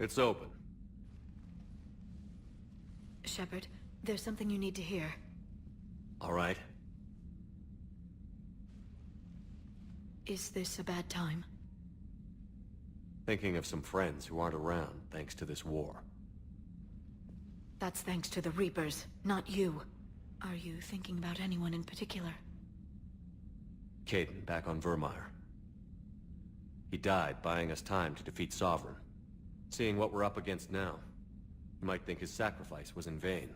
It's open. Shepard, there's something you need to hear. All right. Is this a bad time? Thinking of some friends who aren't around thanks to this war. That's thanks to the Reapers, not you. Are you thinking about anyone in particular? Caden, back on Vermeer. He died buying us time to defeat Sovereign. Seeing what we're up against now, you might think his sacrifice was in vain.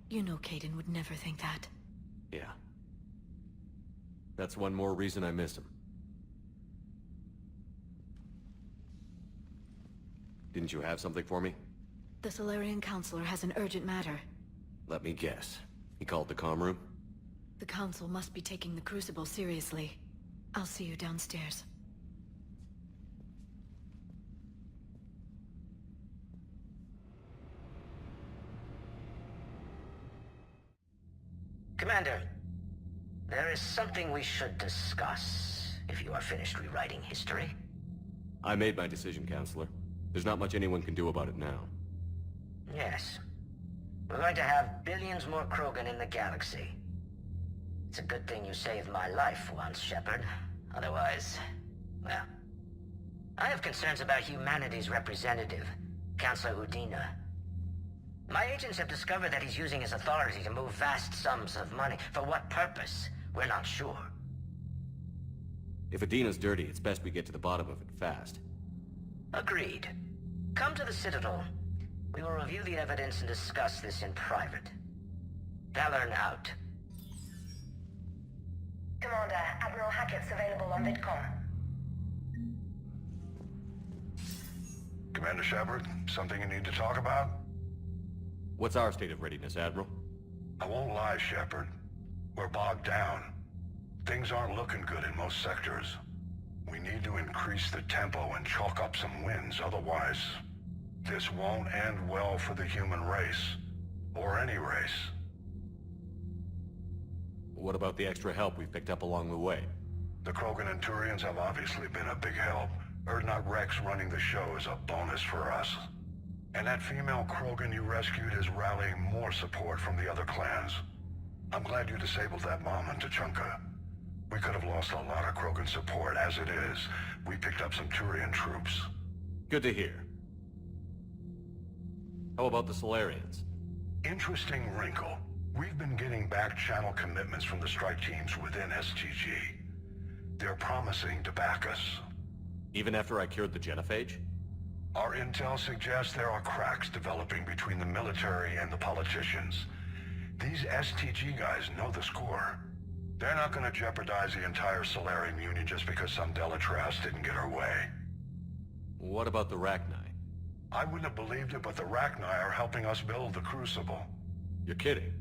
You know Caden would never think that. Yeah. That's one more reason I miss him. Didn't you have something for me? The Solarian Counselor has an urgent matter. Let me guess. He called the comm room? The Council must be taking the Crucible seriously. I'll see you downstairs. Commander, there is something we should discuss, if you are finished rewriting history. I made my decision, Counselor. There's not much anyone can do about it now. Yes. We're going to have billions more Krogan in the galaxy. It's a good thing you saved my life once, Shepard. Otherwise, well... I have concerns about humanity's representative, Councilor Udina. My agents have discovered that he's using his authority to move vast sums of money. For what purpose? We're not sure. If Adina's dirty, it's best we get to the bottom of it fast. Agreed. Come to the Citadel. We will review the evidence and discuss this in private. Valorn out. Commander, Admiral Hackett's available on VidCom. Commander Shepard, something you need to talk about? What's our state of readiness, Admiral? I won't lie, Shepard. We're bogged down. Things aren't looking good in most sectors. We need to increase the tempo and chalk up some wins, otherwise... this won't end well for the human race. Or any race. What about the extra help we've picked up along the way? The Krogan and Turians have obviously been a big help. Urdnot Rex running the show is a bonus for us. And that female Krogan you rescued is rallying more support from the other clans. I'm glad you disabled that bomb in Tuchanka. We could have lost a lot of Krogan support. As it is, we picked up some Turian troops. Good to hear. How about the Solarians? Interesting wrinkle. We've been getting back-channel commitments from the strike teams within STG. They're promising to back us. Even after I cured the genophage? Our intel suggests there are cracks developing between the military and the politicians. These STG guys know the score. They're not going to jeopardize the entire Solarian Union just because some Delatras didn't get our way. What about the Rachni? I wouldn't have believed it, but the Rachni are helping us build the Crucible. You're kidding.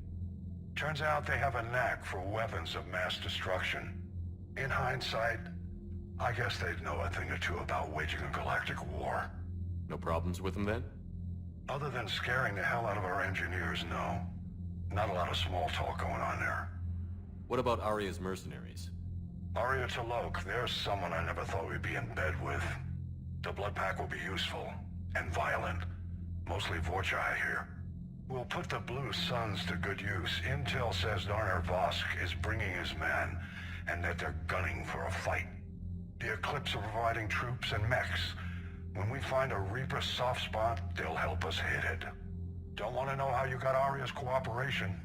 Turns out they have a knack for weapons of mass destruction. In hindsight, I guess they'd know a thing or two about waging a galactic war. No problems with them then? Other than scaring the hell out of our engineers, no. Not a lot of small talk going on there. What about Arya's mercenaries? Arya T'Loak, there's someone I never thought we'd be in bed with. The blood pack will be useful. And violent. Mostly Vorcha here. We'll put the Blue Suns to good use. Intel says Darner Vosk is bringing his men, and that they're gunning for a fight. The Eclipse are providing troops and mechs. When we find a Reaper soft spot, they'll help us hit it. Don't want to know how you got Arya's cooperation,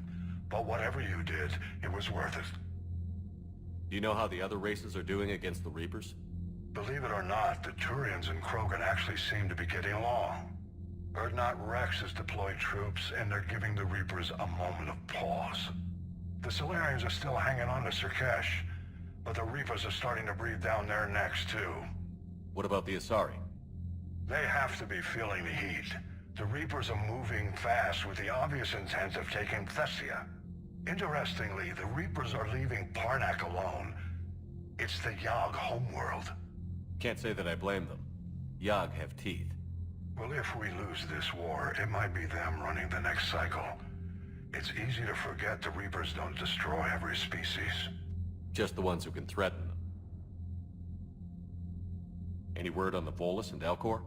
but whatever you did, it was worth it. Do you know how the other races are doing against the Reapers? Believe it or not, the Turians and Krogan actually seem to be getting along. Urdnot Rex has deployed troops, and they're giving the Reapers a moment of pause. The Solarians are still hanging on to Surkesh, but the Reapers are starting to breathe down their necks too. What about the Asari? They have to be feeling the heat. The Reapers are moving fast with the obvious intent of taking Thessia. Interestingly, the Reapers are leaving Parnak alone. It's the Yogg homeworld. Can't say that I blame them. Yogg have teeth. Well, if we lose this war, it might be them running the next cycle. It's easy to forget the Reapers don't destroy every species. Just the ones who can threaten them. Any word on the Volus and Elcor?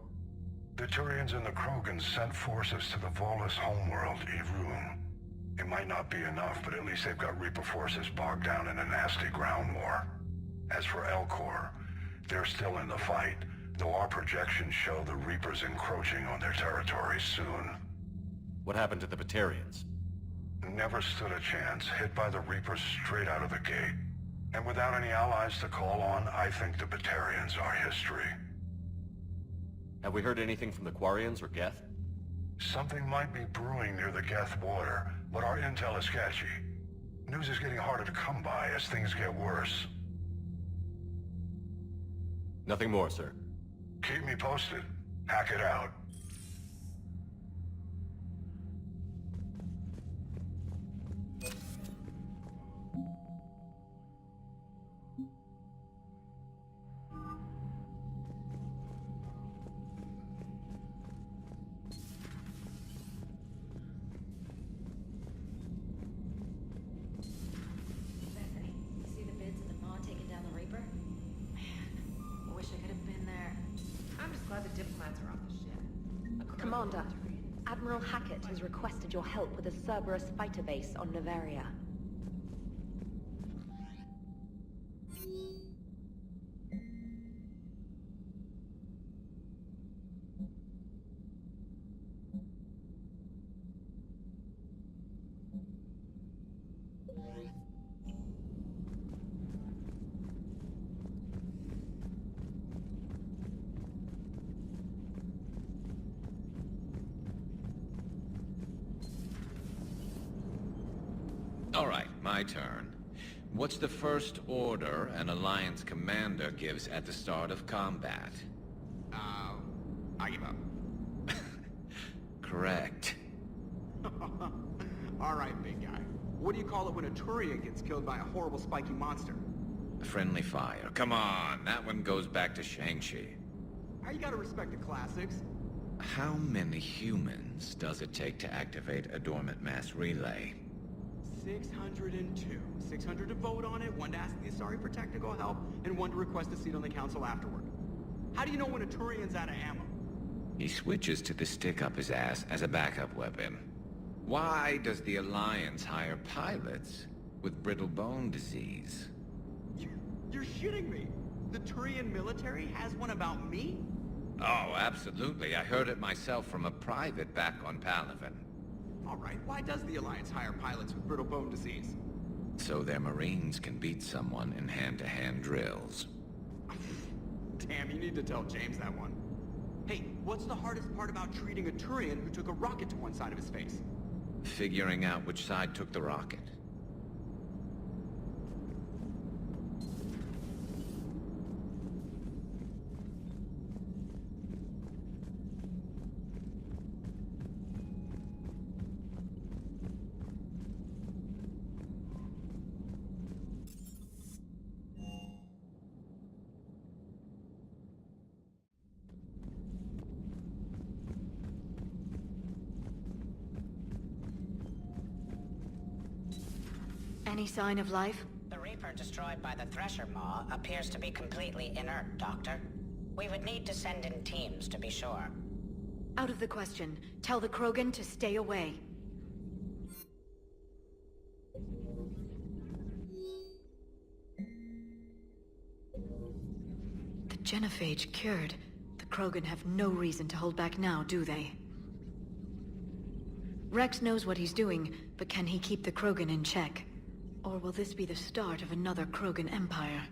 The Turians and the Krogans sent forces to the Volus homeworld, Evrun. It might not be enough, but at least they've got Reaper forces bogged down in a nasty ground war. As for Elcor, they're still in the fight, though our projections show the Reapers encroaching on their territory soon. What happened to the Batarians? Never stood a chance, hit by the Reapers straight out of the gate. And without any allies to call on, I think the Batarians are history. Have we heard anything from the Quarians or Geth? Something might be brewing near the Geth water, but our intel is sketchy. News is getting harder to come by as things get worse. Nothing more, sir. Keep me posted. Hack it out. Bethany, see the bids of the Maw taking down the Reaper? Man, I wish I could have been there. I'm just glad the diplomats are off the ship. Commander, Admiral Hackett has requested your help with a Cerberus fighter base on Novaria. All right, my turn. What's the first order an Alliance commander gives at the start of combat? I give up. Correct. All right, big guy. What do you call it when a Turian gets killed by a horrible spiky monster? Friendly fire. Come on, that one goes back to Shang-Chi. How you gotta respect the classics? How many humans does it take to activate a dormant mass relay? 602. 600 to vote on it, 1 to ask the Asari for technical help, and 1 to request a seat on the council afterward. How do you know when a Turian's out of ammo? He switches to the stick up his ass as a backup weapon. Why does the Alliance hire pilots with brittle bone disease? You're shitting me! The Turian military has one about me? Oh, absolutely. I heard it myself from a private back on Palaven. All right, why does the Alliance hire pilots with brittle bone disease? So their Marines can beat someone in hand-to-hand drills. Damn, you need to tell James that one. Hey, what's the hardest part about treating a Turian who took a rocket to one side of his face? Figuring out which side took the rocket. Any sign of life? The Reaper destroyed by the Thresher Maw appears to be completely inert, Doctor. We would need to send in teams to be sure. Out of the question. Tell the Krogan to stay away. The genophage cured. The Krogan have no reason to hold back now, do they? Rex knows what he's doing, but can he keep the Krogan in check? Or will this be the start of another Krogan empire?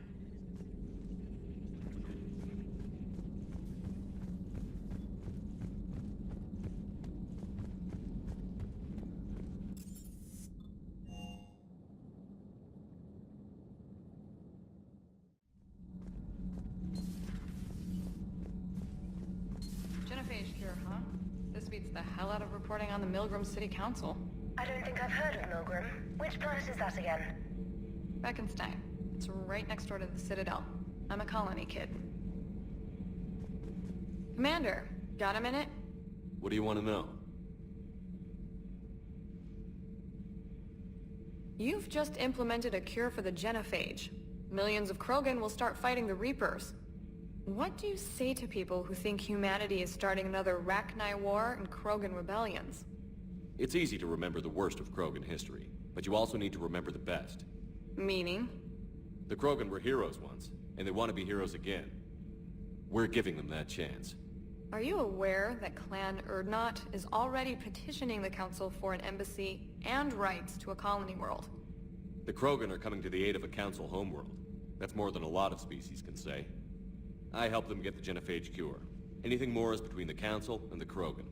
Genophage cure, huh? This beats the hell out of reporting on the Milgram City Council. I don't think I've heard of Milgram. Which planet is that again? Beckenstein. It's right next door to the Citadel. I'm a colony kid. Commander, got a minute? What do you want to know? You've just implemented a cure for the genophage. Millions of Krogan will start fighting the Reapers. What do you say to people who think humanity is starting another Rachni War and Krogan rebellions? It's easy to remember the worst of Krogan history, but you also need to remember the best. Meaning? The Krogan were heroes once, and they want to be heroes again. We're giving them that chance. Are you aware that Clan Urdnot is already petitioning the Council for an embassy and rights to a colony world? The Krogan are coming to the aid of a Council homeworld. That's more than a lot of species can say. I helped them get the genophage cure. Anything more is between the Council and the Krogan.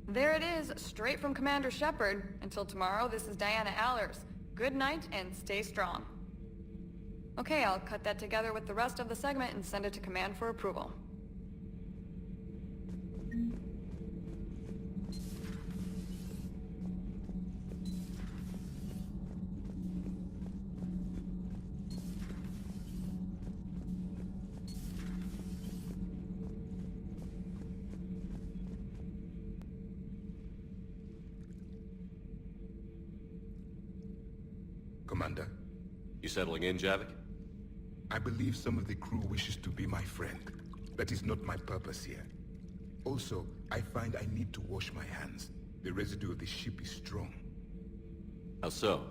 There it is, straight from Commander Shepard. Until tomorrow, this is Diana Allers. Good night and stay strong. Okay, I'll cut that together with the rest of the segment and send it to Command for approval. Commander, You settling in, Javik? I believe some of the crew wishes to be my friend. That is not my purpose here. Also, I find I need to wash my hands. The residue of the ship is strong. How so?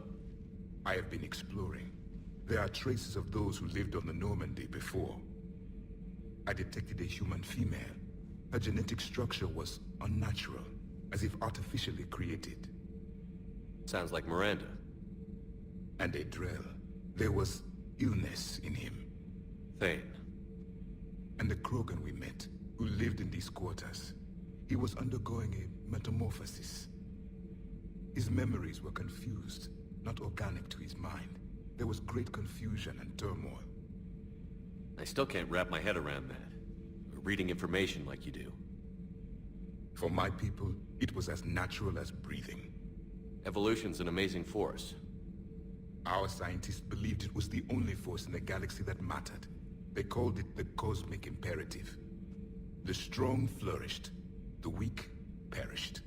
I have been exploring. There are traces of those who lived on the Normandy before. I detected a human female. Her genetic structure was unnatural, as if artificially created. Sounds like Miranda. And a Drell. There was illness in him. Thane. And the Krogan we met, who lived in these quarters. He was undergoing a metamorphosis. His memories were confused, not organic to his mind. There was great confusion and turmoil. I still can't wrap my head around that. Reading information like you do. For my people, it was as natural as breathing. Evolution's an amazing force. Our scientists believed it was the only force in the galaxy that mattered. They called it the cosmic imperative. The strong flourished, the weak perished.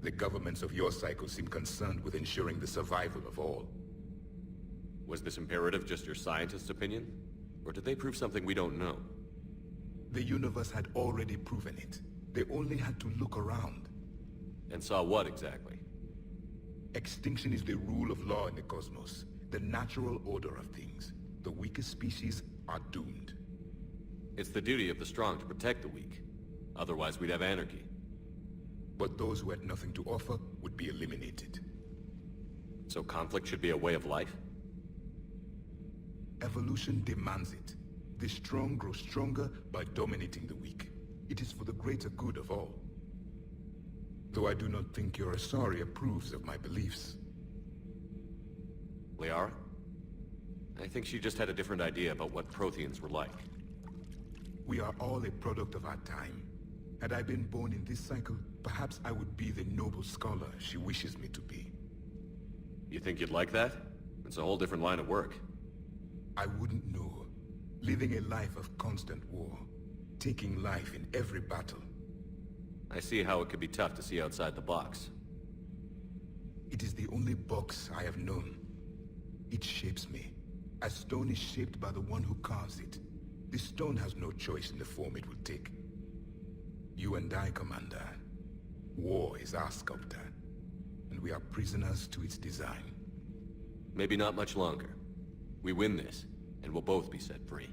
The governments of your cycle seem concerned with ensuring the survival of all. Was this imperative just your scientist's opinion? Or did they prove something we don't know? The universe had already proven it. They only had to look around. And saw what exactly? Extinction is the rule of law in the cosmos, the natural order of things. The weakest species are doomed. It's the duty of the strong to protect the weak. Otherwise we'd have anarchy. But those who had nothing to offer would be eliminated. So conflict should be a way of life? Evolution demands it. The strong grow stronger by dominating the weak. It is for the greater good of all. Though I do not think your Asari approves of my beliefs. Liara? I think she just had a different idea about what Protheans were like. We are all a product of our time. Had I been born in this cycle, perhaps I would be the noble scholar she wishes me to be. You think you'd like that? It's a whole different line of work. I wouldn't know. Living a life of constant war. Taking life in every battle. I see how it could be tough to see outside the box. It is the only box I have known. It shapes me, as stone is shaped by the one who carves it. The stone has no choice in the form it will take. You and I, Commander. War is our sculptor, and we are prisoners to its design. Maybe not much longer. We win this, and we'll both be set free.